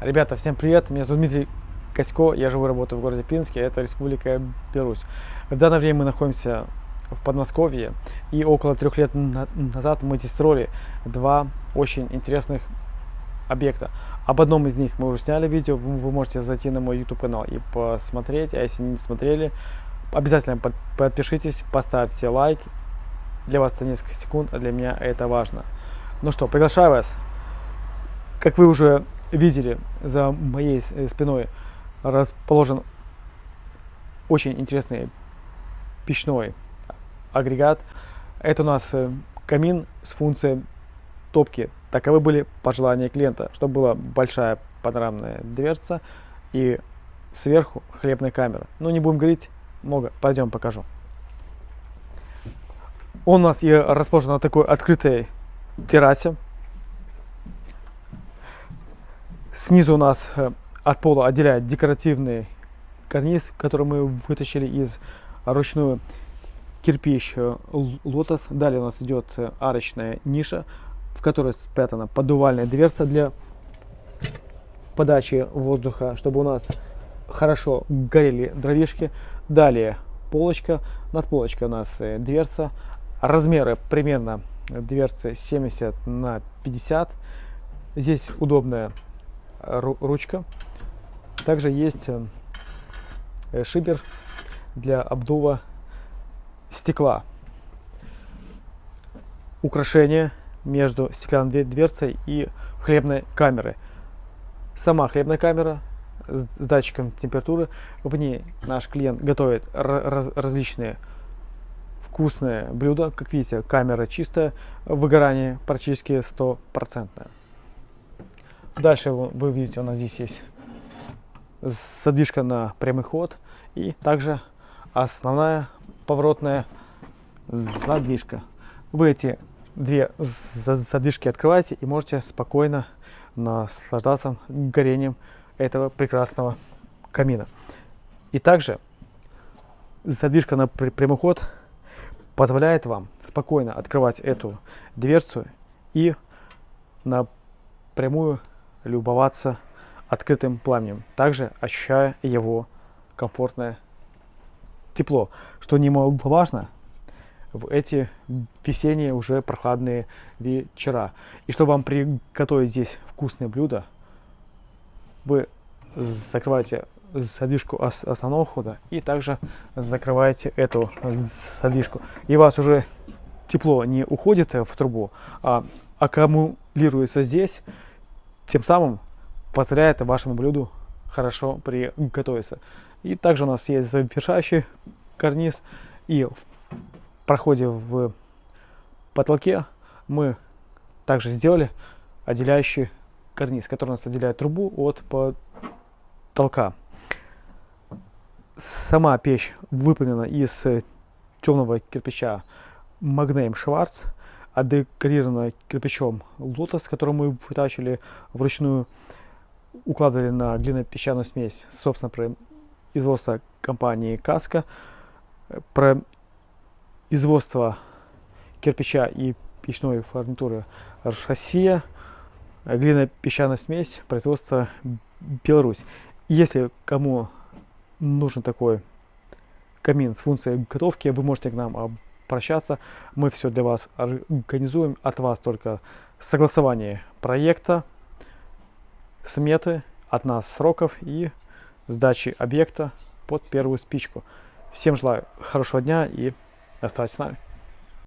Ребята, всем привет, меня зовут Дмитрий Косько, я живу и работаю в городе Пинске, это Республика Беларусь. В данное время мы находимся в Подмосковье, и около 3 лет назад мы здесь строили два очень интересных объекта. Об одном из них мы уже сняли видео, вы можете зайти на мой YouTube канал и посмотреть, а если не смотрели, обязательно подпишитесь, поставьте лайк, для вас это несколько секунд, а для меня это важно. Ну что, приглашаю вас. Как вы уже видели, за моей спиной расположен очень интересный печной агрегат. Это у нас камин с функцией топки. Таковы были пожелания клиента, чтобы была большая панорамная дверца и сверху хлебная камера. Но не будем говорить много, пойдем покажу. Он у нас и расположен на такой открытой террасе. Снизу у нас от пола отделяет декоративный карниз, который мы вытащили из ручную кирпич лотос. Далее у нас идет арочная ниша, в которой спрятана поддувальная дверца для подачи воздуха, чтобы у нас хорошо горели дровишки. Далее полочка, над полочкой у нас дверца. Размеры примерно дверцы 70 на 50. Здесь удобная ручка. Также есть шибер для обдува стекла. Украшение между стеклянной дверцей и хлебной камерой. Сама хлебная камера с датчиком температуры. В ней наш клиент готовит различные вкусные блюда. Как видите, камера чистая, выгорание практически 100%. Дальше вы видите, у нас здесь есть задвижка на прямой ход и также основная поворотная задвижка. Вы эти две задвижки открываете и можете спокойно наслаждаться горением этого прекрасного камина. И также задвижка на прямой ход позволяет вам спокойно открывать эту дверцу и напрямую любоваться открытым пламенем, также ощущая его комфортное тепло, что немаловажно в эти весенние уже прохладные вечера. И чтобы вам приготовить здесь вкусное блюдо, вы закрываете задвижку основного хода и также закрываете эту задвижку. И у вас уже тепло не уходит в трубу, а аккумулируется здесь, тем самым позволяет вашему блюду хорошо приготовиться. И также у нас есть завершающий карниз, и в проходе в потолке мы также сделали отделяющий карниз, который у нас отделяет трубу от потолка. Сама печь выполнена из темного кирпича Магнейм Шварц, декорирована кирпичом лотос, который мы вытачивали вручную, укладывали на глиняно-песчаную смесь, собственно, производство компании Каска, производство кирпича и печной фурнитуры Россия, глиняно-песчаная смесь, производство Беларусь. Если кому нужен такой камин с функцией готовки, вы можете к нам обращаться, мы все для вас организуем. От вас только согласование проекта, сметы, от нас сроков и сдачи объекта под первую спичку. Всем желаю хорошего дня и оставайтесь с нами.